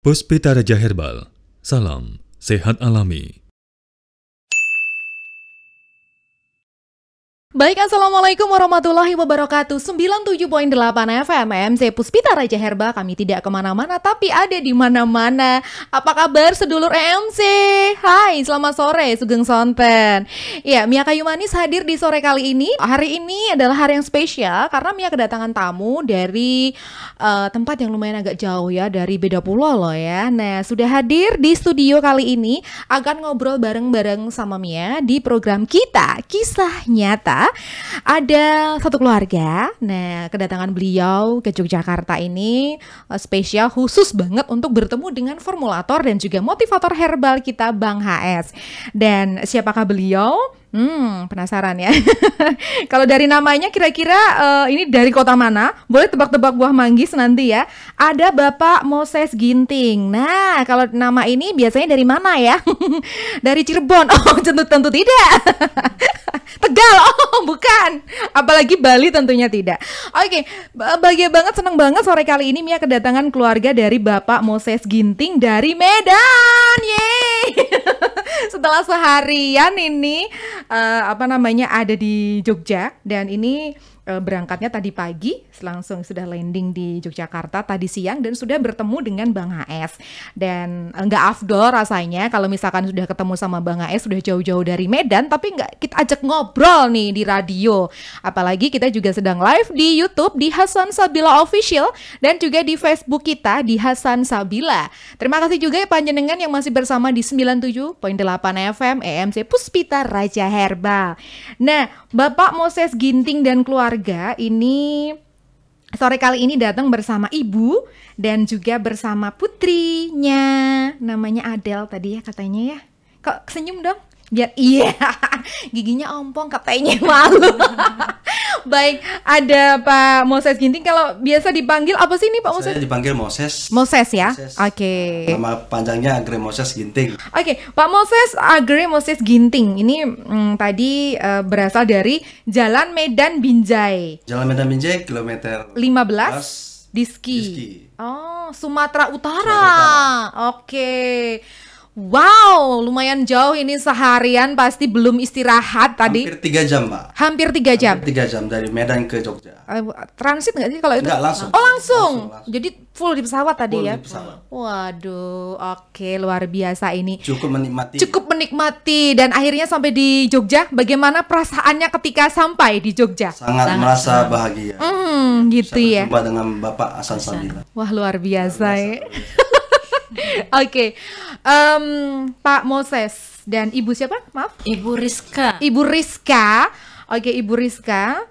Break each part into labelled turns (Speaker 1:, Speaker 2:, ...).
Speaker 1: Puspita Raja Herbal, salam sehat alami.
Speaker 2: Baik, Assalamualaikum warahmatullahi wabarakatuh. 97.8 FM MC Puspita Raja Herbal. Kami tidak kemana-mana tapi ada di mana-mana. Apa kabar sedulur EMC? Hai, selamat sore Sugeng Sonten. Ya, Mia Kayu Manis hadir di sore kali ini. Hari ini adalah hari yang spesial karena Mia kedatangan tamu dari tempat yang lumayan agak jauh ya, dari beda pulau loh ya. Nah, sudah hadir di studio kali ini akan ngobrol bareng-bareng sama Mia di program kita Kisah Nyata. Ada satu keluarga. Nah, kedatangan beliau ke Yogyakarta ini spesial khusus banget untuk bertemu dengan formulator dan juga motivator herbal kita, Bang HS. Dan siapakah beliau? Penasaran ya. Kalau dari namanya kira-kira ini dari kota mana? Boleh tebak-tebak buah manggis nanti ya. Ada Bapak Moses Ginting. Nah, kalau nama ini biasanya dari mana ya? Dari Cirebon. Oh, tentu tidak. Tegal. Oh, bukan. Apalagi Bali tentunya tidak. Oke, bahagia banget, senang banget sore kali ini Mia kedatangan keluarga dari Bapak Moses Ginting dari Medan. Yeay. Setelah seharian ini ada di Jogja, dan ini berangkatnya tadi pagi, langsung sudah landing di Yogyakarta tadi siang dan sudah bertemu dengan Bang HS. Dan nggak afdol rasanya kalau misalkan sudah ketemu sama Bang HS sudah jauh-jauh dari Medan tapi nggak kita ajak ngobrol nih di radio. Apalagi kita juga sedang live di YouTube di Hasan Sabila Official dan juga di Facebook kita di Hasan Sabila. Terima kasih juga ya panjenengan yang masih bersama di 97.8 FM EMC Puspita Raja Herbal. Nah, Bapak Moses Ginting dan keluarga ini sore kali ini datang bersama ibu dan juga bersama putrinya, namanya Adel tadi ya katanya ya. Kok senyum dong? Biar iya, giginya ompong katanya, malu. Baik, ada Pak Moses Ginting. Kalau biasa dipanggil apa sih nih Pak Moses?
Speaker 3: Saya dipanggil Moses.
Speaker 2: Moses ya?
Speaker 3: Moses.
Speaker 2: Oke.
Speaker 3: Nama panjangnya Agre Moses Ginting.
Speaker 2: Oke, Pak Moses Agre Moses Ginting. Ini tadi berasal dari Jalan Medan Binjai.
Speaker 3: Jalan Medan Binjai kilometer
Speaker 2: 15 Diski. Oh, Sumatera Utara. Oke. Wow, lumayan jauh ini, seharian pasti belum istirahat tadi.
Speaker 3: Hampir 3 jam, Mbak.
Speaker 2: Hampir 3 jam.
Speaker 3: Hampir 3 jam dari Medan ke Jogja.
Speaker 2: Transit nggak sih kalau itu?
Speaker 3: Enggak, langsung.
Speaker 2: Oh, langsung.
Speaker 3: Langsung.
Speaker 2: Jadi full di pesawat tadi
Speaker 3: Full
Speaker 2: ya?
Speaker 3: di pesawat.
Speaker 2: Waduh, oke, luar biasa ini.
Speaker 3: Cukup menikmati.
Speaker 2: Cukup menikmati, dan akhirnya sampai di Jogja. Bagaimana perasaannya ketika sampai di Jogja?
Speaker 3: Sangat merasa bahagia.
Speaker 2: Gitu ya.
Speaker 3: Jumpa dengan Bapak Hasan Sabila.
Speaker 2: Wah, luar biasa ya. Oke, Pak Moses dan Ibu siapa? Maaf?
Speaker 4: Ibu Rizka.
Speaker 2: Ibu Rizka. Oke, Ibu Rizka.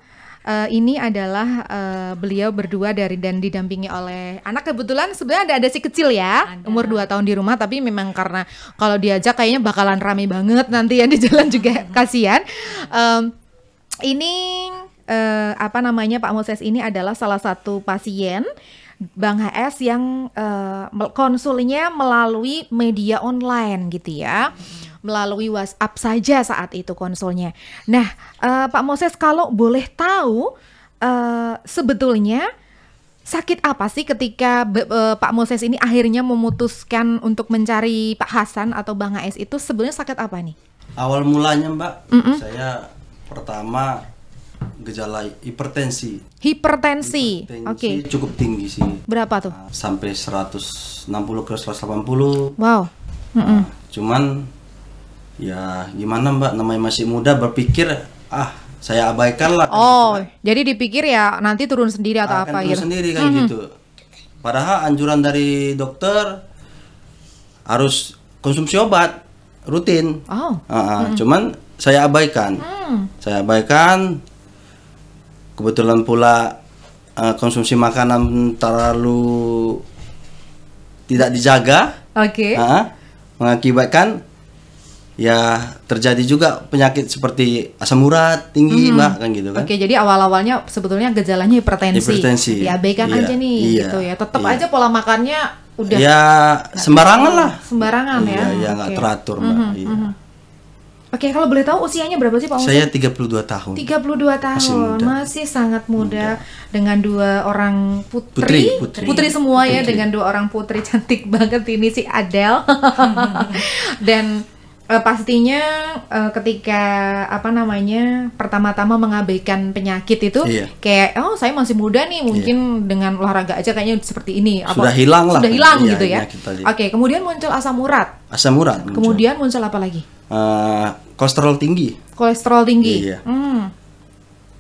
Speaker 2: Ini adalah beliau berdua dan didampingi oleh anak. Kebetulan sebenarnya ada si kecil ya, umur 2 tahun di rumah, tapi memang karena kalau diajak kayaknya bakalan rame banget nanti ya di jalan juga, kasihan. Ini Pak Moses ini adalah salah satu pasien Bang HS yang konsulnya melalui media online gitu ya, melalui WhatsApp saja saat itu konsulnya. Nah, Pak Moses, kalau boleh tahu sebetulnya sakit apa sih ketika Pak Moses ini akhirnya memutuskan untuk mencari Pak Hasan atau Bang HS, itu sebenarnya sakit apa nih?
Speaker 3: Awal mulanya, Mbak, saya pertama gejala hipertensi.
Speaker 2: Hipertensi. Oke.
Speaker 3: Cukup tinggi sih.
Speaker 2: Berapa tuh?
Speaker 3: Sampai 160 ke 180.
Speaker 2: Wow.
Speaker 3: Cuman ya gimana, Mbak, namanya masih muda, berpikir saya abaikan lah.
Speaker 2: Oh, gitu. Jadi dipikir ya nanti turun sendiri atau apa
Speaker 3: turun
Speaker 2: gitu.
Speaker 3: Sendiri kan gitu. Padahal anjuran dari dokter harus konsumsi obat rutin. Cuman saya abaikan. Saya abaikan. Kebetulan pula konsumsi makanan terlalu tidak dijaga.
Speaker 2: Oke.
Speaker 3: Mengakibatkan ya terjadi juga penyakit seperti asam urat tinggi, Mbak, kan gitu kan.
Speaker 2: Oke, jadi awal-awalnya sebetulnya gejalanya hipertensi. Diabaikan aja nih gitu ya. Tetap aja pola makannya udah
Speaker 3: ya sembarangan lah.
Speaker 2: Sembarangan ya.
Speaker 3: Iya, nggak teratur, Mbak.
Speaker 2: Oke, kalau boleh tahu usianya berapa sih Pak Musa?
Speaker 3: Saya 32 tahun.
Speaker 2: 32 tahun,
Speaker 3: Masih muda.
Speaker 2: masih sangat muda, dengan 2 orang putri semua ya,
Speaker 3: Putri.
Speaker 2: dengan 2 orang putri cantik banget ini si Adele. Dan pastinya ketika pertama-tama mengabaikan penyakit itu,
Speaker 3: Iya.
Speaker 2: kayak saya masih muda nih, mungkin dengan olahraga aja kayaknya seperti ini.
Speaker 3: Sudah hilang lah.
Speaker 2: Sudah hilang
Speaker 3: Iya,
Speaker 2: gitu ya.
Speaker 3: penyakit tadi.
Speaker 2: Oke, kemudian muncul asam urat,
Speaker 3: Asam urat. muncul.
Speaker 2: kemudian muncul apa lagi?
Speaker 3: Kolesterol tinggi.
Speaker 2: Kolesterol tinggi.
Speaker 3: Iya.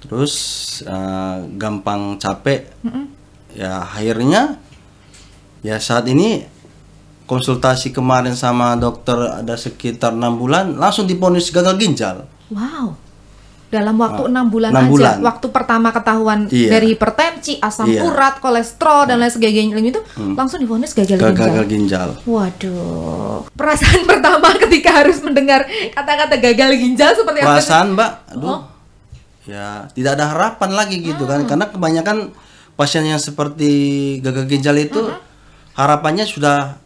Speaker 3: Terus gampang capek. Ya akhirnya ya saat ini konsultasi kemarin sama dokter ada sekitar 6 bulan langsung divonis gagal ginjal.
Speaker 2: Wow. Dalam waktu 6 bulan
Speaker 3: 6
Speaker 2: aja.
Speaker 3: bulan.
Speaker 2: Waktu pertama ketahuan
Speaker 3: Iya.
Speaker 2: dari hipertensi, asam
Speaker 3: Iya.
Speaker 2: urat, kolesterol dan lain sebagainya itu langsung divonis gagal ginjal.
Speaker 3: Gagal ginjal.
Speaker 2: Waduh. Perasaan pertama ketika harus mendengar kata-kata gagal ginjal seperti apa?
Speaker 3: Perasaan, Mbak, aduh. Ya, tidak ada harapan lagi gitu kan. Karena kebanyakan pasien yang seperti gagal ginjal itu harapannya sudah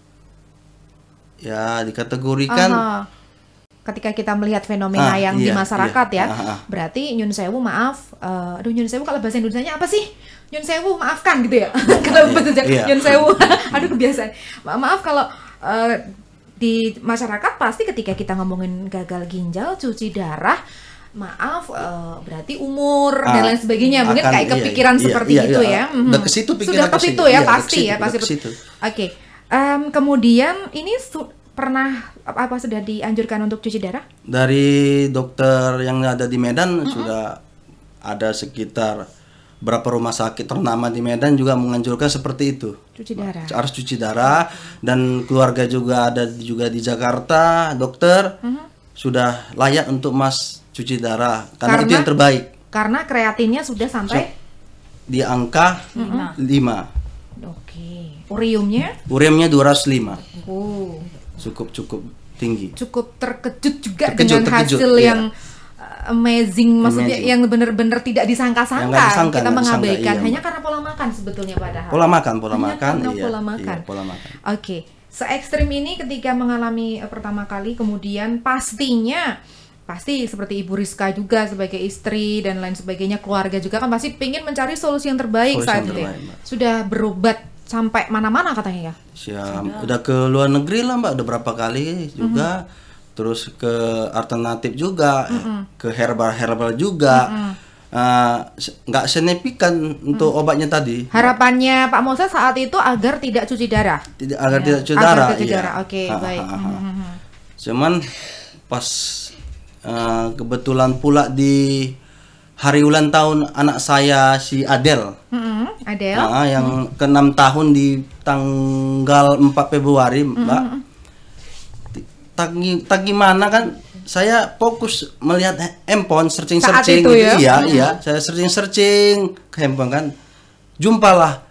Speaker 3: ya dikategorikan
Speaker 2: Ketika kita melihat fenomena yang di
Speaker 3: iya,
Speaker 2: masyarakat
Speaker 3: iya.
Speaker 2: ya, berarti nyun sewu maaf, nyun sewu kalau bahasa Indonesianya apa sih? Nyun sewu maafkan gitu ya. Kalau bahasa Jawa,
Speaker 3: iya.
Speaker 2: nyun sewu, aduh kebiasaan. Maaf kalau di masyarakat pasti ketika kita ngomongin gagal ginjal, cuci darah, maaf berarti umur dan lain sebagainya. Mungkin
Speaker 3: akan,
Speaker 2: kayak kepikiran seperti itu ya.
Speaker 3: Udah ke situ
Speaker 2: Sudah
Speaker 3: pikiran
Speaker 2: ke situ ya, pasti ya, pasti.
Speaker 3: ke situ.
Speaker 2: Oke. Kemudian ini pernah apa sudah dianjurkan untuk cuci darah?
Speaker 3: Dari dokter yang ada di Medan sudah ada sekitar berapa rumah sakit ternama di Medan juga menganjurkan seperti itu.
Speaker 2: Cuci darah.
Speaker 3: Harus cuci darah, dan keluarga juga ada juga di Jakarta, dokter sudah layak untuk Mas cuci darah karena itu yang terbaik.
Speaker 2: Karena kreatinnya sudah sampai
Speaker 3: Di angka 5.
Speaker 2: Oke. Uriumnya?
Speaker 3: Uriumnya 205.
Speaker 2: Oh.
Speaker 3: Cukup tinggi.
Speaker 2: Cukup terkejut juga
Speaker 3: Terkejut,
Speaker 2: dengan hasil
Speaker 3: iya.
Speaker 2: yang amazing, maksudnya
Speaker 3: Amazing.
Speaker 2: yang benar-benar tidak disangka-sangka.
Speaker 3: Yang nggak disangka,
Speaker 2: Kita
Speaker 3: nggak
Speaker 2: mengabaikan
Speaker 3: disangka, iya,
Speaker 2: hanya
Speaker 3: Mbak.
Speaker 2: karena pola makan sebetulnya padahal.
Speaker 3: Pola makan,
Speaker 2: Hanya karena
Speaker 3: iya,
Speaker 2: pola makan.
Speaker 3: iya, pola makan.
Speaker 2: Oke. Se-ekstrim ini ketika mengalami pertama kali, kemudian pasti seperti Ibu Rizka juga sebagai istri dan lain sebagainya, keluarga juga kan pasti ingin mencari solusi yang terbaik
Speaker 3: Solusi
Speaker 2: saat
Speaker 3: yang
Speaker 2: itu ya.
Speaker 3: terbaik, Mbak.
Speaker 2: Sudah berobat sampai mana-mana katanya ya?
Speaker 3: Udah ke luar negeri lah, Mbak, udah berapa kali juga. Terus ke alternatif juga, ke herbal juga. Nggak signifikan untuk obatnya tadi.
Speaker 2: Harapannya Pak Moses saat itu agar tidak cuci darah.
Speaker 3: Agar tidak cuci
Speaker 2: Agar
Speaker 3: darah.
Speaker 2: tidak cuci
Speaker 3: iya.
Speaker 2: darah. Oke, baik.
Speaker 3: Cuman pas kebetulan pula di hari ulang tahun anak saya si Adele.
Speaker 2: Adele.
Speaker 3: Yang ke-6 tahun di tanggal 4 Februari, Mbak. Tak gimana kan saya fokus melihat handphone, searching
Speaker 2: Saat
Speaker 3: gitu.
Speaker 2: itu ya?
Speaker 3: Iya, saya searching ke handphone kan. Jumpalah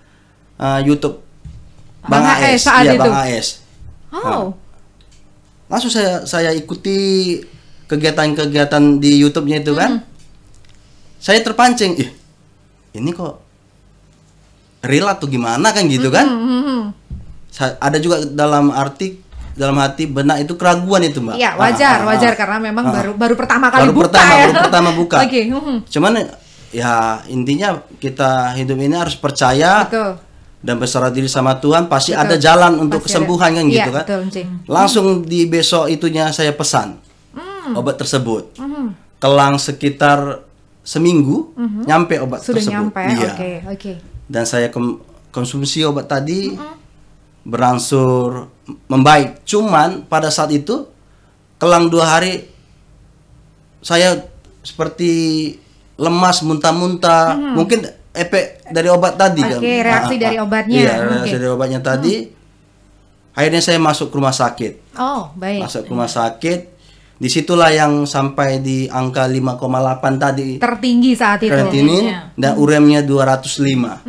Speaker 3: YouTube
Speaker 2: Bang AS saat
Speaker 3: iya,
Speaker 2: itu?
Speaker 3: Bang AS.
Speaker 2: Oh.
Speaker 3: Langsung saya ikuti kegiatan-kegiatan di YouTube-nya itu kan. Saya terpancing, ini kok real atau gimana kan gitu kan. Ada juga dalam hati benak itu keraguan itu, Mbak.
Speaker 2: Iya, wajar karena memang baru pertama kali
Speaker 3: baru
Speaker 2: buka ya.
Speaker 3: baru pertama buka.
Speaker 2: Oke.
Speaker 3: Cuman ya intinya kita hidup ini harus percaya.
Speaker 2: Betul.
Speaker 3: Dan berserah diri sama Tuhan, pasti
Speaker 2: Betul.
Speaker 3: ada jalan untuk
Speaker 2: Pasti
Speaker 3: kesembuhan
Speaker 2: ada.
Speaker 3: kan gitu
Speaker 2: Iya,
Speaker 3: kan.
Speaker 2: betul, Cing.
Speaker 3: Langsung di besok itunya saya pesan obat tersebut. Kelang sekitar seminggu nyampe obat
Speaker 2: Sudah
Speaker 3: tersebut.
Speaker 2: nyampe.
Speaker 3: Iya.
Speaker 2: Oke.
Speaker 3: Dan saya konsumsi obat tadi berangsur membaik. Cuman pada saat itu kelang 2 hari saya seperti lemas, muntah-muntah. Mungkin efek dari obat tadi kan.
Speaker 2: Oke, reaksi dari obatnya.
Speaker 3: Iya, reaksi dari obatnya tadi. Akhirnya saya masuk ke rumah sakit.
Speaker 2: Oh, baik.
Speaker 3: Masuk ke rumah sakit. Disitulah yang sampai di angka 5,8 tadi
Speaker 2: Tertinggi saat itu.
Speaker 3: kreatinin dan uremnya 205.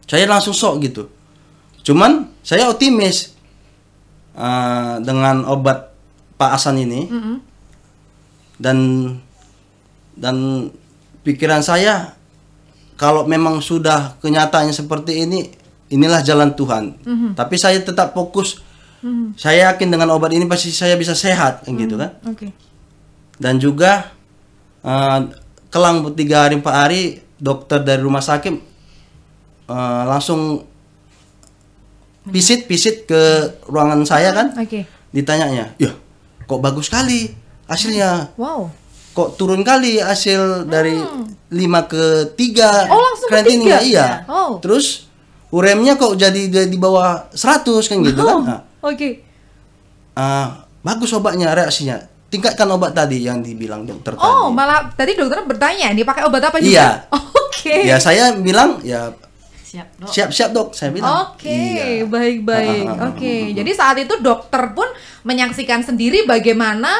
Speaker 3: Saya langsung shock gitu. Cuman saya optimis dengan obat Pak Hasan ini. Dan pikiran saya, kalau memang sudah kenyataannya seperti ini, inilah jalan Tuhan. Tapi saya tetap fokus. Saya yakin dengan obat ini pasti saya bisa sehat, kan gitu kan.
Speaker 2: Oke.
Speaker 3: Dan juga kelang 3 hari 4 hari dokter dari rumah sakit langsung visit ke ruangan saya kan.
Speaker 2: Oke.
Speaker 3: Ditanyanya, "Ya, kok bagus sekali hasilnya.
Speaker 2: Wow.
Speaker 3: Kok turun kali hasil dari 5 ke 3
Speaker 2: Oh, langsung ke
Speaker 3: kreatinnya."
Speaker 2: 3?
Speaker 3: Iya.
Speaker 2: Oh.
Speaker 3: Terus uremnya kok jadi di bawah 100 kan gitu kan. Nah,
Speaker 2: Oke.
Speaker 3: bagus obatnya, reaksinya. Tingkatkan obat tadi yang dibilang dokter tadi.
Speaker 2: Oh, malah tadi dokter bertanya, ini pakai obat apa juga?
Speaker 3: Iya.
Speaker 2: Oke.
Speaker 3: Ya saya bilang ya
Speaker 4: Siap, Dok.
Speaker 3: siap dok, saya bilang.
Speaker 2: Oke,
Speaker 3: Iya.
Speaker 2: baik-baik. Oke, jadi saat itu dokter pun menyaksikan sendiri bagaimana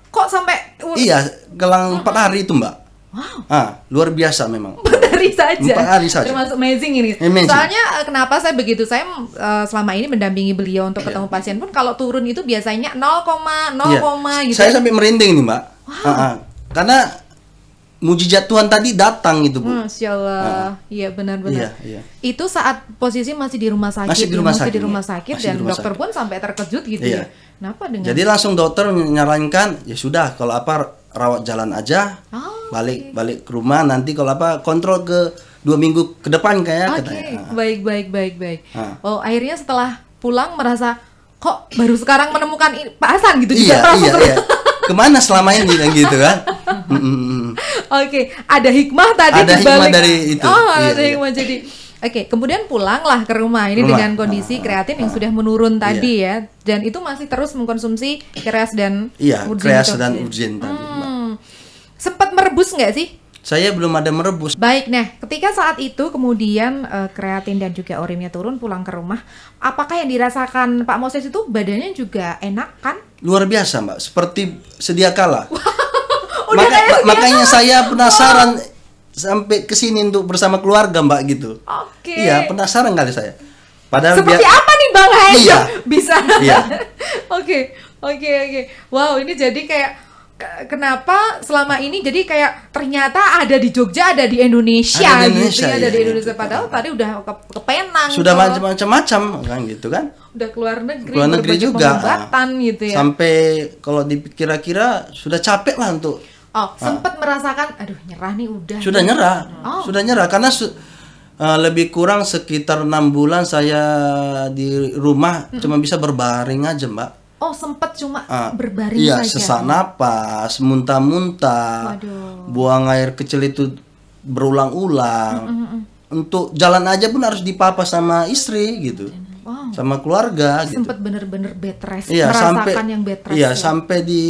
Speaker 2: kok sampai
Speaker 3: Iya, kelang 4 hari itu Mbak.
Speaker 2: Wow.
Speaker 3: Luar biasa memang.
Speaker 2: 4 hari saja.
Speaker 3: 4 hari saja.
Speaker 2: Termasuk amazing ini.
Speaker 3: Amazing.
Speaker 2: Soalnya kenapa saya begitu? Saya selama ini mendampingi beliau untuk ketemu pasien pun kalau turun itu biasanya 0,0,
Speaker 3: Iya.
Speaker 2: gitu.
Speaker 3: Saya sampai merinding nih Mbak. Karena mujizat Tuhan tadi datang gitu Bu.
Speaker 2: Masya Allah. Iya benar-benar.
Speaker 3: Iya.
Speaker 2: Itu saat posisi masih di rumah sakit.
Speaker 3: Masih di
Speaker 2: ya,
Speaker 3: rumah
Speaker 2: masih
Speaker 3: sakit,
Speaker 2: di rumah
Speaker 3: iya.
Speaker 2: sakit
Speaker 3: Masih
Speaker 2: dan
Speaker 3: di rumah
Speaker 2: dokter
Speaker 3: sakit.
Speaker 2: pun sampai terkejut gitu
Speaker 3: Iya.
Speaker 2: ya. Kenapa dengan
Speaker 3: Jadi langsung dokter menyarankan, ya sudah kalau apa rawat jalan aja.
Speaker 2: Oh,
Speaker 3: balik ke rumah, nanti kalau apa kontrol ke 2 minggu ke depan kayak
Speaker 2: Oke,
Speaker 3: katanya.
Speaker 2: baik.
Speaker 3: Ah.
Speaker 2: Oh, akhirnya setelah pulang merasa kok baru sekarang menemukan Pak Hasan gitu
Speaker 3: Iya,
Speaker 2: juga langsung
Speaker 3: iya. Kemana selama ini kan gitu kan?
Speaker 2: Oke, ada hikmah tadi
Speaker 3: Ada
Speaker 2: di
Speaker 3: hikmah
Speaker 2: balik.
Speaker 3: dari itu.
Speaker 2: Oh,
Speaker 3: Iya,
Speaker 2: ada
Speaker 3: iya.
Speaker 2: hikmah jadi. Oke, kemudian pulanglah ke rumah ini
Speaker 3: Rumah.
Speaker 2: dengan kondisi kreatin yang sudah menurun tadi
Speaker 3: Iya.
Speaker 2: ya, dan itu masih terus mengkonsumsi kreas dan
Speaker 3: Iya,
Speaker 2: urgin
Speaker 3: kreas
Speaker 2: itu.
Speaker 3: dan urgin tadi. Mbak.
Speaker 2: Sempat merebus nggak sih?
Speaker 3: Saya belum ada merebus.
Speaker 2: Baik, nah ketika saat itu kemudian kreatin dan juga urinnya turun pulang ke rumah, apakah yang dirasakan Pak Moses itu badannya juga enak kan?
Speaker 3: Luar biasa Mbak, seperti sedia kala.
Speaker 2: Udah kayak sedia
Speaker 3: Makanya saya penasaran sampai ke sini untuk bersama keluarga Mbak gitu.
Speaker 2: Oke.
Speaker 3: Iya, penasaran kali saya. Padahal
Speaker 2: Seperti apa nih Bang Hayo?
Speaker 3: Iya.
Speaker 2: Bisa.
Speaker 3: Iya.
Speaker 2: Oke. Wow, ini jadi kayak kenapa selama ini jadi kayak ternyata ada di Jogja, ada di Indonesia,
Speaker 3: Ada di
Speaker 2: gitu
Speaker 3: Indonesia,
Speaker 2: ya, ada di
Speaker 3: iya,
Speaker 2: Indonesia.
Speaker 3: gitu.
Speaker 2: Padahal tadi udah ke Penang,
Speaker 3: sudah
Speaker 2: ke-
Speaker 3: macam-macam kan gitu kan.
Speaker 2: udah keluar negeri,
Speaker 3: Keluar negeri
Speaker 2: berbagai
Speaker 3: juga.
Speaker 2: pengobatan gitu ya.
Speaker 3: Sampai kalau dikira-kira sudah capek lah untuk
Speaker 2: Sempat merasakan, aduh nyerah nih udah.
Speaker 3: sudah nyerah.
Speaker 2: Oh.
Speaker 3: Sudah nyerah karena lebih kurang sekitar 6 bulan saya di rumah cuma bisa berbaring aja, Mbak.
Speaker 2: Oh, sempat cuma
Speaker 3: Ah,
Speaker 2: berbaring
Speaker 3: iya,
Speaker 2: saja.
Speaker 3: sesak napas, muntah-muntah,
Speaker 2: Waduh.
Speaker 3: buang air kecil itu berulang-ulang. Untuk jalan aja pun harus dipapa sama istri gitu,
Speaker 2: Wow.
Speaker 3: sama keluarga gitu.
Speaker 2: Sempat bener-bener bed rest,
Speaker 3: Iya,
Speaker 2: merasakan
Speaker 3: sampai
Speaker 2: yang bed rest.
Speaker 3: iya,
Speaker 2: ya.
Speaker 3: sampai di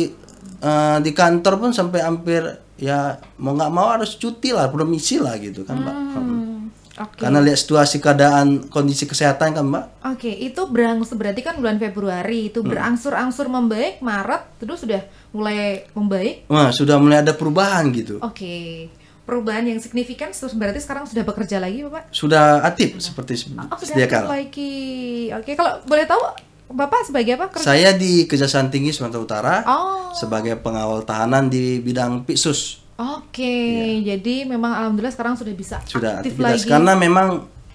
Speaker 3: kantor pun sampai hampir ya mau nggak mau harus cuti lah, permisi lah gitu kan, Mbak.
Speaker 2: Oke.
Speaker 3: Karena lihat situasi keadaan kondisi kesehatan kan, Mbak.
Speaker 2: Oke, itu berangsur berarti kan bulan Februari itu berangsur-angsur membaik, Maret terus sudah mulai membaik.
Speaker 3: Wah, sudah mulai ada perubahan gitu.
Speaker 2: Oke. Perubahan yang signifikan terus berarti sekarang sudah bekerja lagi, Bapak?
Speaker 3: Sudah aktif seperti
Speaker 2: Sudah
Speaker 3: sedia kala.
Speaker 2: membaiki. Oke, kalau boleh tahu Bapak sebagai apa?
Speaker 3: Saya di Kejaksaan Tinggi Sumatera Utara
Speaker 2: Oh.
Speaker 3: sebagai pengawal tahanan di bidang Piksus.
Speaker 2: Oke, jadi memang alhamdulillah sekarang sudah bisa
Speaker 3: Iya. Sudah
Speaker 2: aktif
Speaker 3: aktivitas
Speaker 2: lagi.
Speaker 3: karena memang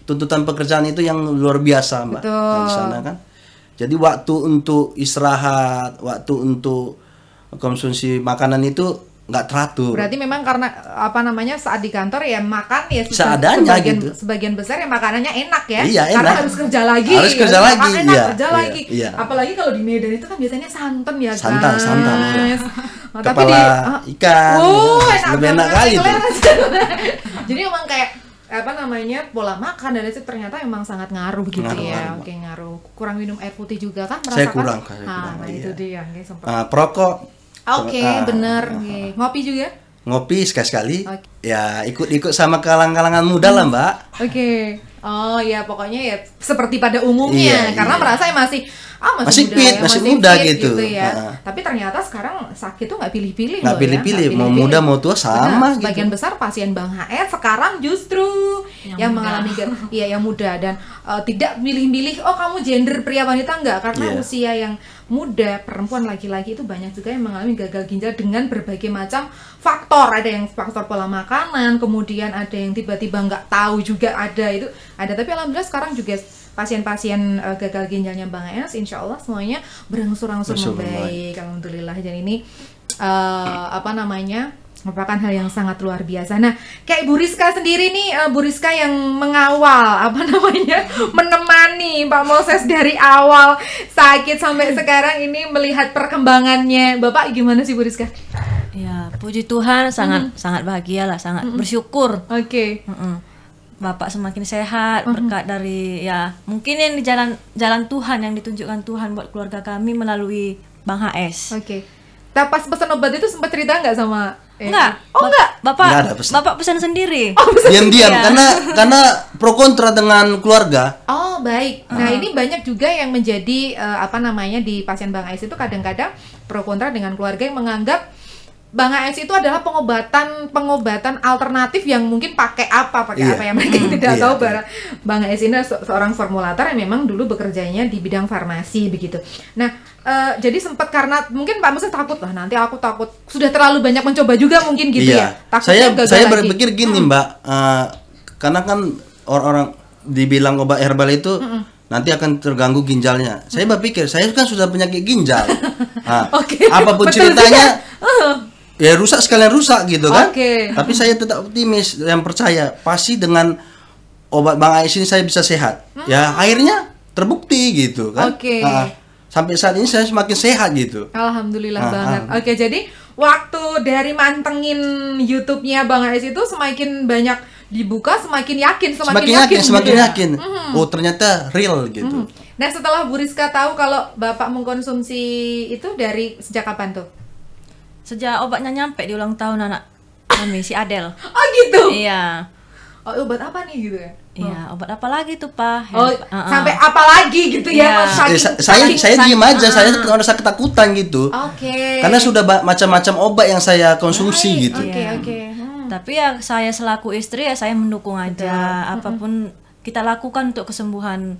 Speaker 3: tuntutan pekerjaan itu yang luar biasa, Mbak.
Speaker 2: Betul.
Speaker 3: Di sana kan. Jadi waktu untuk istirahat, waktu untuk konsumsi makanan itu nggak teratur.
Speaker 2: Berarti memang karena apa namanya saat di kantor ya makan ya
Speaker 3: Seadanya
Speaker 2: sebagian,
Speaker 3: gitu.
Speaker 2: sebagian besar ya makanannya enak ya.
Speaker 3: Iya,
Speaker 2: Karena
Speaker 3: enak.
Speaker 2: harus kerja lagi.
Speaker 3: Harus kerja
Speaker 2: makan
Speaker 3: lagi,
Speaker 2: enak,
Speaker 3: iya,
Speaker 2: kerja
Speaker 3: iya,
Speaker 2: lagi.
Speaker 3: iya.
Speaker 2: Apalagi kalau di Medan itu kan biasanya santan ya
Speaker 3: Santan,
Speaker 2: guys.
Speaker 3: santan, iya.
Speaker 2: Nah,
Speaker 3: Kepala ikan,
Speaker 2: enak
Speaker 3: lebih enak
Speaker 2: banget,
Speaker 3: kali tuh.
Speaker 2: kelihatan. Jadi memang kayak apa namanya pola makan dan itu ternyata memang sangat ngaruh gitu
Speaker 3: Ngaruh,
Speaker 2: ya.
Speaker 3: ngaruh.
Speaker 2: Oke, ngaruh. Kurang minum air putih juga kan
Speaker 3: Saya
Speaker 2: merasakan?
Speaker 3: kurang,
Speaker 2: Nah, itu dia. Oke, sempat.
Speaker 3: Perokok.
Speaker 2: Oke,
Speaker 3: Ah,
Speaker 2: bener. Oke. Ngopi juga?
Speaker 3: Ngopi sekali-sekali.
Speaker 2: Oke.
Speaker 3: Ya ikut-ikut sama kalangan-kalangan muda lah, Mbak.
Speaker 2: Oke. Oh ya pokoknya ya seperti pada umumnya
Speaker 3: Iya,
Speaker 2: karena
Speaker 3: iya.
Speaker 2: merasa masih
Speaker 3: Masih
Speaker 2: muda,
Speaker 3: fit,
Speaker 2: ya,
Speaker 3: masih muda
Speaker 2: fit
Speaker 3: gitu.
Speaker 2: ya.
Speaker 3: Heeh.
Speaker 2: Tapi ternyata sekarang sakit tuh nggak pilih-pilih
Speaker 3: Nggak
Speaker 2: loh ya.
Speaker 3: pilih-pilih,
Speaker 2: Nggak
Speaker 3: mau muda mau tua sama gitu.
Speaker 2: Sebagian besar pasien Bang HS sekarang justru yang
Speaker 4: muda.
Speaker 2: mengalami iya yang muda dan tidak milih-milih oh kamu gender pria wanita enggak karena
Speaker 3: Iya.
Speaker 2: usia yang muda perempuan laki-laki itu banyak juga yang mengalami gagal ginjal dengan berbagai macam faktor. Ada yang faktor pola makanan, kemudian ada yang tiba-tiba nggak tahu juga ada tapi alhamdulillah sekarang juga pasien-pasien gagal ginjalnya Bang Es insya Allah semuanya berangsur-angsur
Speaker 3: Berangsur
Speaker 2: membaik alhamdulillah. Dan ini apa namanya, merupakan hal yang sangat luar biasa. Nah, kayak Bu Rizka sendiri nih, Bu Rizka yang mengawal, apa namanya, menemani Pak Moses dari awal sakit sampai sekarang ini, melihat perkembangannya. Bapak gimana sih Bu Rizka?
Speaker 4: Ya, puji Tuhan, sangat bahagia lah, sangat bersyukur.
Speaker 2: Oke.
Speaker 4: Bapak semakin sehat berkat dari ya mungkin yang di jalan Tuhan, yang ditunjukkan Tuhan buat keluarga kami melalui Bang HS.
Speaker 2: Oke. Nah, pas pesan obat itu sempat cerita nggak sama?
Speaker 4: Enggak.
Speaker 2: Oh enggak.
Speaker 3: Nggak ada pesan.
Speaker 4: Bapak pesan sendiri.
Speaker 3: Diam-diam
Speaker 4: Iya.
Speaker 3: karena pro kontra dengan keluarga.
Speaker 2: Oh baik. Nah ini banyak juga yang menjadi apa namanya, di pasien Bang Ais itu kadang-kadang pro kontra dengan keluarga yang menganggap Bang Ais itu adalah pengobatan alternatif yang mungkin pakai apa yang mereka tidak
Speaker 3: Iya,
Speaker 2: tahu.
Speaker 3: iya.
Speaker 2: Bang Ais ini seorang formulator yang memang dulu bekerjanya di bidang farmasi begitu. Nah jadi sempat, karena mungkin Pak Moses takut lah, nanti aku takut sudah terlalu banyak mencoba juga mungkin gitu ya. Takutnya gagal
Speaker 3: Saya
Speaker 2: lagi.
Speaker 3: berpikir gini Mbak, karena kan orang-orang dibilang obat herbal itu nanti akan terganggu ginjalnya. Saya berpikir saya kan sudah penyakit ginjal. Nah,
Speaker 2: Oke,
Speaker 3: apapun
Speaker 2: betul
Speaker 3: ceritanya ya rusak sekalian rusak gitu kan.
Speaker 2: Oke.
Speaker 3: Tapi saya tetap optimis dan percaya pasti dengan obat Bang Ais ini saya bisa sehat. Ya akhirnya terbukti gitu kan.
Speaker 2: Oke.
Speaker 3: Sampai saat ini saya semakin sehat gitu.
Speaker 2: Alhamdulillah banget. Oke, jadi waktu dari mantengin YouTube-nya Bang Ais itu semakin banyak dibuka, semakin yakin, semakin yakin.
Speaker 3: Semakin
Speaker 2: gitu ya?
Speaker 3: yakin. Oh ternyata real gitu.
Speaker 2: Nah, setelah Bu Rizka tahu kalau Bapak mengkonsumsi itu dari sejak kapan tuh?
Speaker 4: Sejak obatnya nyampe di ulang tahun anak kami si Adel.
Speaker 2: Oh gitu.
Speaker 4: Iya.
Speaker 2: Oh, obat apa nih gitu ya?
Speaker 4: Iya, obat apa lagi tuh, Pak?
Speaker 2: Oh, sampai apa lagi gitu ya?
Speaker 4: Iya.
Speaker 3: Saya diam aja, saya merasa ketakutan gitu.
Speaker 2: Oke.
Speaker 3: Karena sudah macam-macam obat yang saya konsumsi gitu.
Speaker 2: Oke.
Speaker 4: Tapi ya saya selaku istri ya saya mendukung aja apapun kita lakukan untuk kesembuhan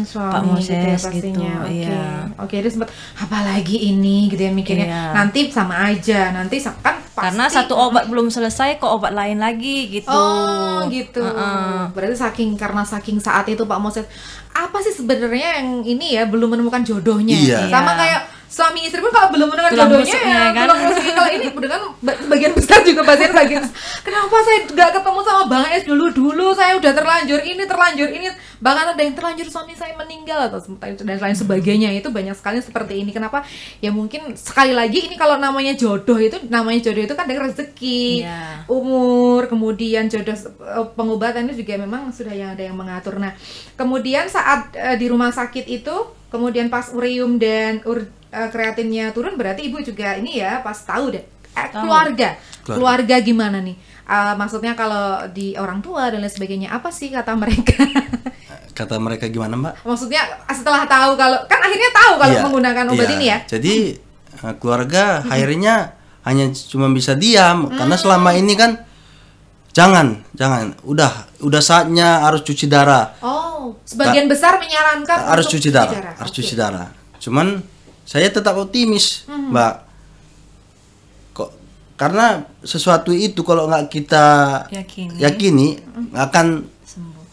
Speaker 2: Suami
Speaker 4: Pak Moses
Speaker 2: gitu ya
Speaker 4: gitu,
Speaker 2: pastinya. Oke.
Speaker 4: iya.
Speaker 2: Oke, dia sempat apalagi ini gitu ya mikirnya.
Speaker 4: Iya.
Speaker 2: Nanti sama aja, nanti kan pasti.
Speaker 4: Karena satu obat belum selesai kok obat lain lagi gitu.
Speaker 2: Oh gitu. Berarti karena saking saat itu Pak Moses, apa sih sebenarnya yang ini ya, belum menemukan jodohnya?
Speaker 3: Iya.
Speaker 2: Sama
Speaker 4: Iya.
Speaker 2: kayak suami istri pun kalau belum menemukan
Speaker 4: Tulang
Speaker 2: jodohnya
Speaker 4: rusuknya,
Speaker 2: ya,
Speaker 4: kan?
Speaker 2: tulang rusuknya. Kalau ini dengan bagian besar juga pasien bagian kenapa saya nggak ketemu sama Bang Es dulu saya udah terlanjur ini, bahkan ada yang terlanjur suami saya meninggal atau dan lain sebagainya. Itu banyak sekali seperti ini. Kenapa? Ya mungkin sekali lagi ini kalau namanya jodoh itu kan dari rezeki,
Speaker 4: Iya.
Speaker 2: umur, kemudian jodoh, pengobatan itu juga memang sudah ada yang mengatur. Nah, kemudian saat di rumah sakit itu, kemudian pas urium dan kreatinnya turun, berarti ibu juga ini ya pas tahu deh. Keluarga gimana nih? Maksudnya kalau di orang tua dan lain sebagainya, apa sih kata mereka?
Speaker 3: Kata mereka gimana Mbak?
Speaker 2: Maksudnya setelah tahu, kalau kan akhirnya tahu kalau
Speaker 3: Iya,
Speaker 2: menggunakan obat
Speaker 3: iya.
Speaker 2: ini ya.
Speaker 3: Jadi keluarga akhirnya hanya cuma bisa diam karena selama ini kan jangan udah saatnya harus cuci darah.
Speaker 2: Oh, sebagian besar menyarankan
Speaker 3: Harus
Speaker 2: untuk
Speaker 3: cuci darah, harus
Speaker 2: Oke.
Speaker 3: cuci darah. Cuman saya tetap optimis, Mbak. Kok karena sesuatu itu kalau nggak kita yakini akan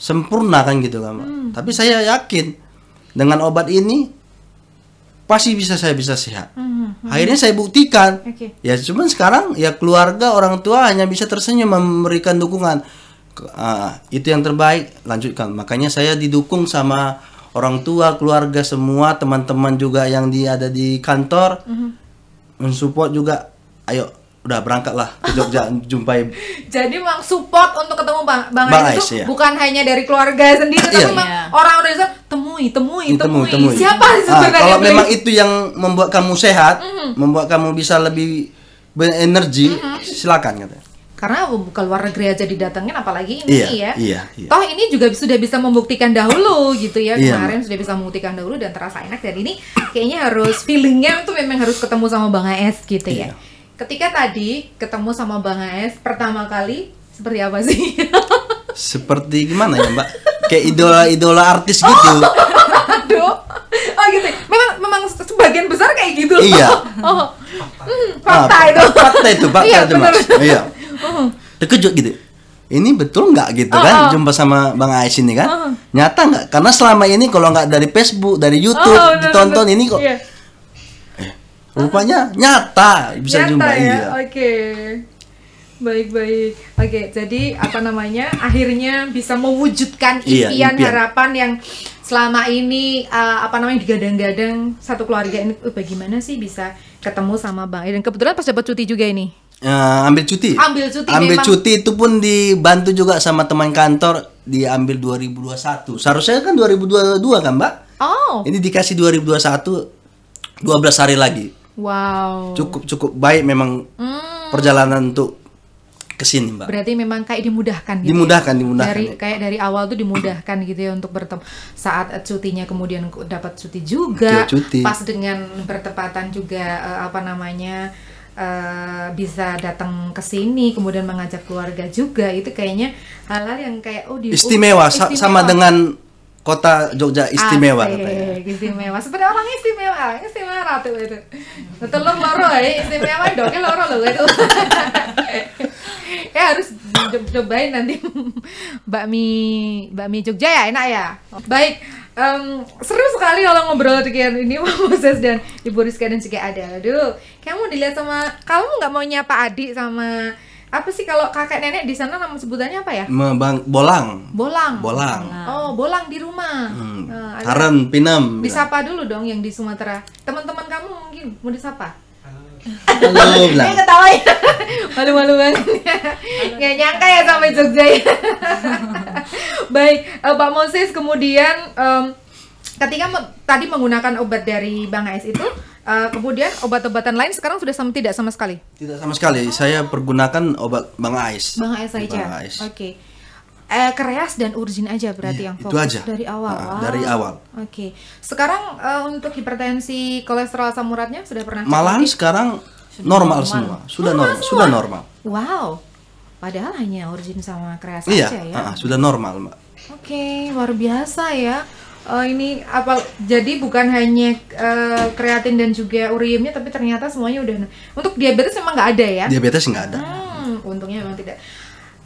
Speaker 3: sempurna kan gitu kan, Mbak. Tapi saya yakin dengan obat ini pasti saya bisa sehat. Akhirnya saya buktikan.
Speaker 2: Oke.
Speaker 3: Ya cuman sekarang ya keluarga, orang tua hanya bisa tersenyum memberikan dukungan. Itu yang terbaik, lanjutkan. Makanya saya didukung sama orang tua, keluarga semua, teman-teman juga yang ada di kantor, mensupport juga. Ayo, udah berangkatlah ke Jogja jumpai.
Speaker 2: Jadi memang support untuk ketemu Bang
Speaker 3: Bang
Speaker 2: Ais
Speaker 3: Ais,
Speaker 2: itu
Speaker 3: iya.
Speaker 2: bukan hanya dari keluarga sendiri, tapi
Speaker 3: Iya.
Speaker 2: memang
Speaker 4: Iya.
Speaker 2: orang Indonesia temui.
Speaker 3: Temui.
Speaker 2: Siapa sebenarnya?
Speaker 3: Kalau
Speaker 2: yang
Speaker 3: memang
Speaker 2: beli?
Speaker 3: itu yang membuat kamu sehat, membuat kamu bisa lebih berenergi, silakan katanya.
Speaker 2: Karena ke luar negeri aja didatengin, apalagi ini
Speaker 3: Iya,
Speaker 2: ya.
Speaker 3: iya.
Speaker 2: Toh ini juga sudah bisa membuktikan dahulu gitu ya.
Speaker 3: Iya,
Speaker 2: Kemarin sudah bisa membuktikan dahulu dan terasa enak, dan ini kayaknya harus feelingnya itu memang harus ketemu sama Bang AS gitu ya.
Speaker 3: Iya.
Speaker 2: Ketika tadi ketemu sama Bang AS pertama kali seperti apa sih?
Speaker 3: Seperti gimana ya, Mbak? Kayak idola artis gitu.
Speaker 2: Aduh. Oh gitu. Memang sebagian besar kayak gitu.
Speaker 3: Iya.
Speaker 2: Oh. Fakta itu.
Speaker 3: Fakta
Speaker 2: Iya,
Speaker 3: itu, Mas. Iya. Terkejut gitu. Ini betul nggak gitu kan jumpa sama Bang Ais ini kan? Nyata nggak? Karena selama ini kalau nggak dari Facebook, dari YouTube ditonton ini kok.
Speaker 2: Iya.
Speaker 3: Rupanya nyata bisa
Speaker 2: Nyata
Speaker 3: jumpa
Speaker 2: ya.
Speaker 3: iya.
Speaker 2: Oke. Baik. Oke, jadi apa namanya? Akhirnya bisa mewujudkan
Speaker 3: Iya,
Speaker 2: impian,
Speaker 3: impian.
Speaker 2: harapan yang selama ini apa namanya digadang-gadang satu keluarga ini. Bagaimana sih bisa ketemu sama Bang Dan kebetulan pas dapat cuti juga ini.
Speaker 3: Ambil cuti.
Speaker 2: Ambil cuti
Speaker 3: Ambil
Speaker 2: memang.
Speaker 3: cuti itu pun dibantu juga sama teman kantor, diambil 2021. Seharusnya kan 2022 kan, Mbak?
Speaker 2: Oh.
Speaker 3: Ini dikasih 2021 12 hari lagi.
Speaker 2: Wow.
Speaker 3: Cukup baik memang perjalanan untuk ke sini, Mbak.
Speaker 2: Berarti memang kayak dimudahkan gitu.
Speaker 3: Dimudahkan.
Speaker 2: Dari awal tuh dimudahkan gitu ya untuk bertemu saat cutinya, kemudian dapat cuti juga.
Speaker 3: Iya, cuti.
Speaker 2: Pas dengan bertepatan juga bisa datang ke sini, kemudian mengajak keluarga juga. Itu kayaknya hal-hal yang kayak
Speaker 3: Istimewa, sama dengan kota Jogja istimewa
Speaker 2: Asik,
Speaker 3: katanya.
Speaker 2: istimewa. Seperti orang istimewa ratu itu. Telur loro ya, istimewa doknya loro loh itu. Ya harus cobain nanti bakmi Jogja ya, enak ya. Baik, seru sekali kalau ngobrol dengan ini Pak Moses dan Ibu Rizka dan juga Ada. Aduh, kamu dilihat sama, kamu nggak mau nyapa adik sama apa sih kalau kakek nenek di sana nama sebutannya apa ya?
Speaker 3: Bolang.
Speaker 2: Bolang.
Speaker 3: Bolang.
Speaker 2: Oh, bolang di rumah. Ada-
Speaker 3: Haren, Pinem.
Speaker 2: Disapa dulu dong yang di Sumatera. Teman-teman kamu mungkin mau disapa.
Speaker 3: Halo, bilang.
Speaker 2: Ketawain. Malu-malu banget. Nggak nyangka ya sampai Jogja ya. Baik, Pak Moses, kemudian ketika tadi menggunakan obat dari Bang AS itu, kemudian obat-obatan lain sekarang sudah tidak sama sekali.
Speaker 3: Tidak sama sekali. Saya pergunakan obat Bang Ais.
Speaker 2: Bang AS saja.
Speaker 3: Bang Ais.
Speaker 2: Oke. Kreas dan urgin aja berarti
Speaker 3: Iya,
Speaker 2: yang
Speaker 3: itu
Speaker 2: fokus
Speaker 3: aja.
Speaker 2: dari awal.
Speaker 3: Nah, dari awal.
Speaker 2: Oke. Sekarang untuk hipertensi, kolesterol, asam uratnya sudah pernah cek
Speaker 3: Malahan
Speaker 2: lagi?
Speaker 3: sekarang normal semua. Sudah normal. Sudah normal.
Speaker 2: Wow. Padahal hanya urgin sama kreas
Speaker 3: Iya,
Speaker 2: aja ya.
Speaker 3: sudah normal, Mbak.
Speaker 2: Oke, luar biasa ya. Ini apa? Jadi bukan hanya kreatin dan juga uriumnya, tapi ternyata semuanya udah. Untuk diabetes memang nggak ada ya?
Speaker 3: Diabetes nggak ada.
Speaker 2: Untungnya memang tidak.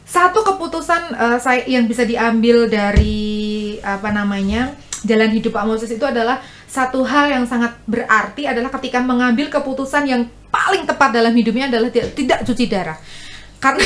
Speaker 2: Satu keputusan yang bisa diambil dari apa namanya jalan hidup Pak Moses itu adalah satu hal yang sangat berarti adalah ketika mengambil keputusan yang paling tepat dalam hidupnya adalah tidak cuci darah. Karena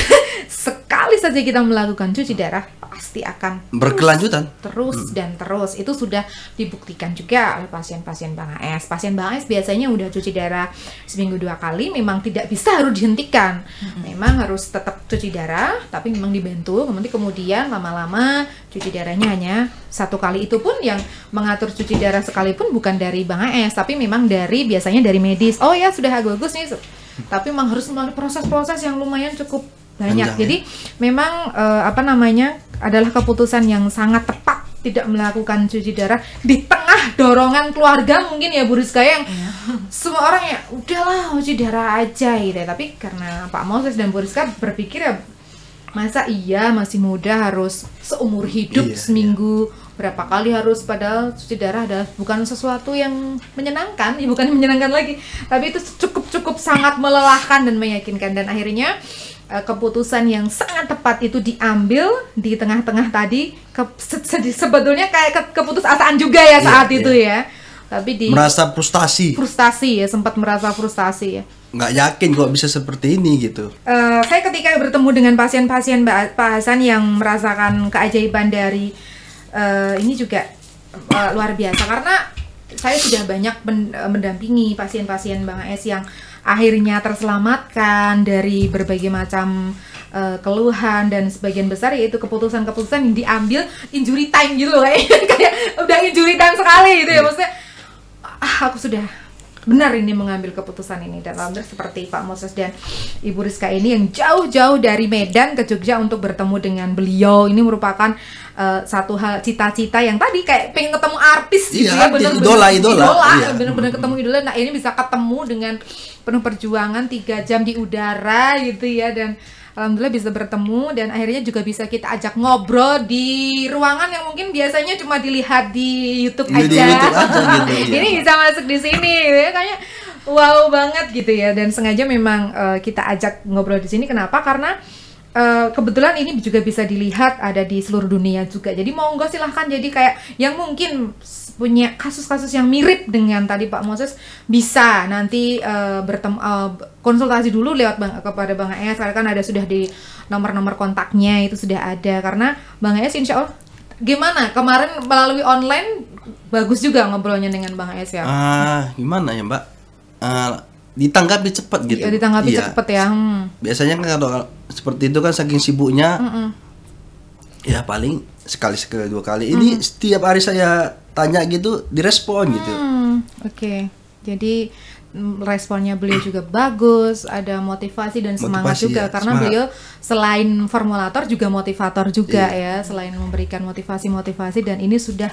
Speaker 2: sekali saja kita melakukan cuci darah pasti akan
Speaker 3: Berkelanjutan.
Speaker 2: terus dan terus. Itu sudah dibuktikan juga oleh pasien-pasien Bang AS. Pasien Bang AS biasanya udah cuci darah seminggu 2 kali, memang tidak bisa harus dihentikan. Memang harus tetap cuci darah, tapi memang dibantu. Nanti kemudian lama-lama cuci darahnya hanya 1 kali. Itu pun yang mengatur cuci darah sekalipun bukan dari Bang AS, tapi memang biasanya dari medis. Oh ya sudah bagus nih. Tapi memang harus melalui proses-proses yang lumayan cukup banyak.
Speaker 3: Panjang,
Speaker 2: Jadi memang adalah keputusan yang sangat tepat tidak melakukan cuci darah di tengah dorongan keluarga mungkin ya Bu Rizka yang semua orang ya udahlah cuci darah aja gitu. Tapi karena Pak Moses dan Bu Rizka berpikir ya masa iya masih muda harus seumur hidup
Speaker 3: Iya,
Speaker 2: seminggu berapa kali harus, padahal cuci darah adalah bukan sesuatu yang menyenangkan, ya bukan menyenangkan lagi, tapi itu cukup sangat melelahkan dan meyakinkan. Dan akhirnya keputusan yang sangat tepat itu diambil di tengah-tengah tadi sebetulnya kayak keputusasaan juga ya saat
Speaker 3: Iya,
Speaker 2: itu ya, tapi
Speaker 3: Merasa frustasi.
Speaker 2: ya, sempat merasa frustasi ya.
Speaker 3: Nggak yakin kok bisa seperti ini gitu.
Speaker 2: Saya ketika bertemu dengan pasien-pasien Pak Hasan yang merasakan keajaiban dari ini juga luar biasa, karena saya sudah banyak mendampingi pasien-pasien Bang AS yang akhirnya terselamatkan dari berbagai macam keluhan, dan sebagian besar yaitu keputusan-keputusan yang diambil injury time gitu loh, kayak udah injury time sekali gitu ya, maksudnya aku sudah benar ini mengambil keputusan ini. Dan alhamdulillah seperti Pak Moses dan Ibu Rizka ini yang jauh-jauh dari Medan ke Jogja untuk bertemu dengan beliau, ini merupakan satu hal cita-cita yang tadi kayak pengen ketemu artis gitu
Speaker 3: Iya,
Speaker 2: ya, bener-bener
Speaker 3: idola. Iya.
Speaker 2: bener-bener ketemu idola. Nah ini bisa ketemu dengan penuh perjuangan 3 jam di udara gitu ya, dan alhamdulillah bisa bertemu, dan akhirnya juga bisa kita ajak ngobrol di ruangan yang mungkin biasanya cuma dilihat di YouTube aja.
Speaker 3: Di YouTube aja gitu, iya.
Speaker 2: Ini bisa masuk di sini, ya kayaknya wow banget gitu ya. Dan sengaja memang kita ajak ngobrol di sini. Kenapa? Karena kebetulan ini juga bisa dilihat ada di seluruh dunia juga. Jadi monggo silahkan, jadi kayak yang mungkin punya kasus-kasus yang mirip dengan tadi Pak Moses bisa nanti bertemu konsultasi dulu lewat kepada Bang AS, karena kan ada sudah di nomor-nomor kontaknya itu sudah ada. Karena Bang AS insya Allah gimana kemarin melalui online bagus juga ngobrolnya dengan Bang AS ya.
Speaker 3: Gimana ya Mbak? Ditanggapi cepat gitu.
Speaker 2: Ya, ditanggapi cepat ya.
Speaker 3: Biasanya kan kalau seperti itu kan saking sibuknya, ya paling sekali 2 kali. Ini setiap hari saya tanya gitu direspon gitu.
Speaker 2: Oke. Jadi responnya beliau juga bagus, ada motivasi dan semangat juga
Speaker 3: ya,
Speaker 2: karena
Speaker 3: semangat.
Speaker 2: beliau selain formulator juga motivator juga ya, selain memberikan motivasi dan ini sudah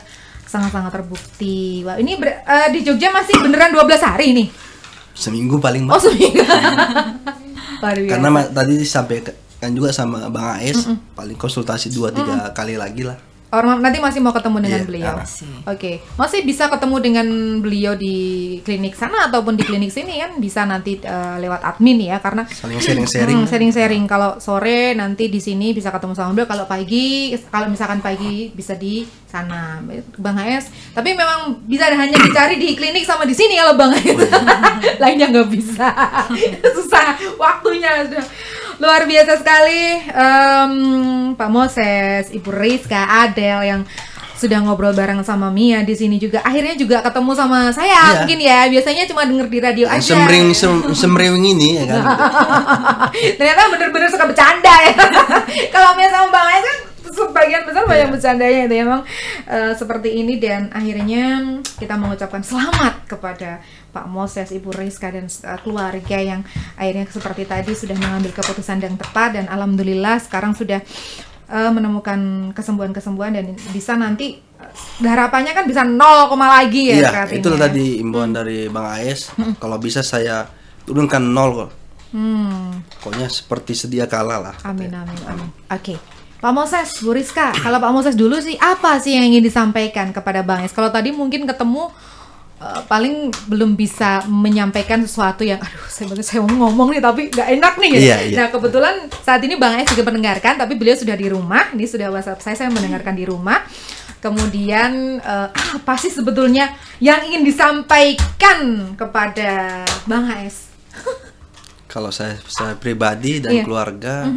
Speaker 2: sangat-sangat terbukti. Wah, ini di Jogja masih beneran 12 hari nih.
Speaker 3: Seminggu paling
Speaker 2: Oh, seminggu.
Speaker 3: Karena tadi disampaikan juga sama Bang AS, paling konsultasi 2-3 kali lagi lah.
Speaker 2: Orang nanti masih mau ketemu dengan
Speaker 3: Iya,
Speaker 2: beliau. Oke. Masih bisa ketemu dengan beliau di klinik sana ataupun di klinik sini kan, bisa nanti lewat admin ya, karena
Speaker 3: Saling sharing-sharing.
Speaker 2: sharing-sharing. Kalau sore nanti di sini bisa ketemu sama beliau, kalau misalkan pagi bisa di sana Bang AS. Tapi memang bisa hanya dicari di klinik sama di sini kalau Bang AS. Lainnya nggak bisa. Susah waktunya sudah. Luar biasa sekali Pak Moses, Ibu Rizka, Adel yang sudah ngobrol bareng sama Mia di sini juga. Akhirnya juga ketemu sama saya mungkin ya. Biasanya cuma denger di radio aja.
Speaker 3: Semriwing ini ya kan.
Speaker 2: Ternyata bener-bener suka bercanda ya. Kalau Mia sama Bang Ais kan sebagian besar banyak bercandanya itu emang seperti ini. Dan akhirnya kita mengucapkan selamat kepada Pak Moses, Ibu Rizka dan keluarga yang akhirnya seperti tadi sudah mengambil keputusan yang tepat, dan alhamdulillah sekarang sudah menemukan kesembuhan dan bisa nanti harapannya kan bisa 0, lagi ya.
Speaker 3: Iya, itu tadi imbauan dari Bang AS. Kalau bisa saya turunkan 0 kok. Pokoknya seperti sedia kala lah.
Speaker 2: Amin. Oke. Pak Moses, Bu Rizka, kalau Pak Moses dulu sih apa sih yang ingin disampaikan kepada Bang AS? Kalau tadi mungkin ketemu paling belum bisa menyampaikan sesuatu yang saya mau ngomong nih tapi nggak enak nih.
Speaker 3: Iya.
Speaker 2: Nah kebetulan saat ini Bang AS juga mendengarkan, tapi beliau sudah di rumah. Ini sudah WhatsApp saya mendengarkan di rumah. Kemudian apa sih sebetulnya yang ingin disampaikan kepada Bang AS?
Speaker 3: Kalau saya pribadi dan keluarga,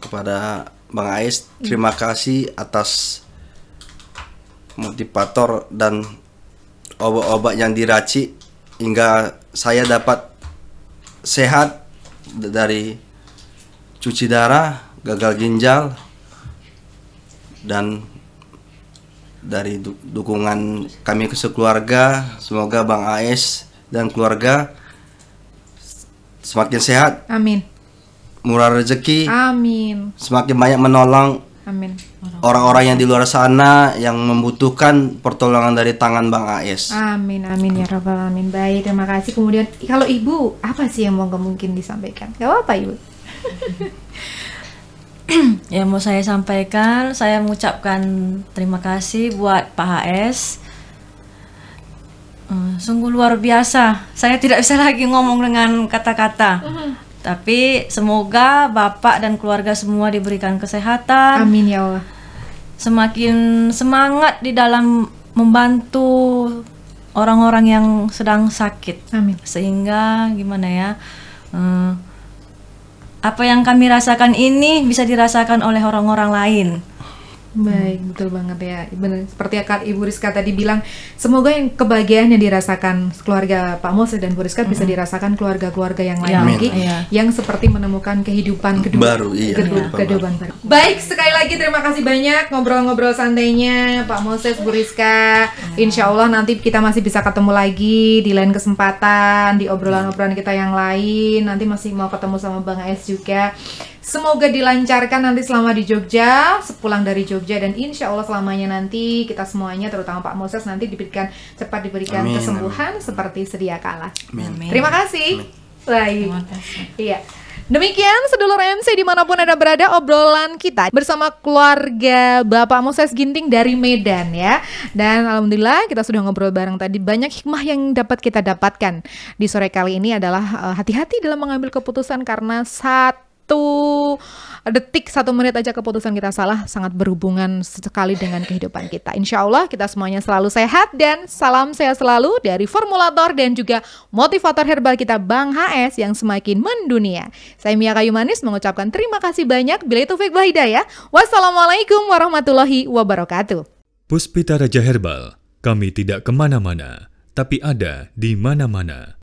Speaker 3: kepada Bang AS terima kasih atas motivator dan obat-obat yang diracik hingga saya dapat sehat dari cuci darah, gagal ginjal, dan dari dukungan kami sekeluarga. Semoga Bang AS dan keluarga semakin sehat,
Speaker 2: Amin.
Speaker 3: murah rezeki,
Speaker 2: Amin.
Speaker 3: semakin banyak menolong
Speaker 2: Amin.
Speaker 3: orang-orang yang di luar sana yang membutuhkan pertolongan dari tangan Bang AS.
Speaker 2: Amin ya rabbal alamin. Baik, terima kasih. Kemudian kalau Ibu apa sih yang mungkin disampaikan? Gak apa-apa Ibu.
Speaker 4: Ya mau saya sampaikan, saya mengucapkan terima kasih buat Pak HS. Sungguh luar biasa. Saya tidak bisa lagi ngomong dengan kata-kata. Tapi semoga Bapak dan keluarga semua diberikan kesehatan.
Speaker 2: Amin ya Allah.
Speaker 4: Semakin semangat di dalam membantu orang-orang yang sedang sakit.
Speaker 2: Amin.
Speaker 4: Sehingga gimana ya, apa yang kami rasakan ini bisa dirasakan oleh orang-orang lain.
Speaker 2: Baik, betul banget ya. Benar, seperti yang Ibu Rizka tadi bilang, semoga yang kebahagiaan yang dirasakan keluarga Pak Moses dan Bu Rizka bisa dirasakan keluarga-keluarga yang lain lagi, yang seperti menemukan kehidupan kedua
Speaker 3: baru.
Speaker 2: kehidupan baru. Baik, sekali lagi terima kasih banyak ngobrol-ngobrol santainya Pak Moses, Bu Rizka. Insya Allah nanti kita masih bisa ketemu lagi di lain kesempatan, di obrolan-obrolan kita yang lain. Nanti masih mau ketemu sama Bang AS juga. Semoga dilancarkan nanti selama di Jogja, sepulang dari Jogja, dan insya Allah selamanya nanti kita semuanya, terutama Pak Moses, nanti cepat diberikan kesembuhan seperti sedia kala.
Speaker 3: Amin.
Speaker 2: Terima kasih. Baik.
Speaker 4: Terima kasih.
Speaker 2: Iya. Demikian sedulur MC dimanapun Anda berada, obrolan kita bersama keluarga Bapak Moses Ginting dari Medan ya. Dan alhamdulillah kita sudah ngobrol bareng tadi. Banyak hikmah yang dapat kita dapatkan di sore kali ini adalah hati-hati dalam mengambil keputusan, karena detik, 1 menit aja keputusan kita salah sangat berhubungan sekali dengan kehidupan kita. Insya Allah kita semuanya selalu sehat dan salam sehat selalu dari formulator dan juga motivator herbal kita Bang HS yang semakin mendunia. Saya Mia Kayu Manis mengucapkan terima kasih banyak. Bila Taufik wal Hidayah. Wassalamualaikum warahmatullahi wabarakatuh.
Speaker 1: Puspita Raja Herbal, kami tidak kemana-mana, tapi ada di mana-mana.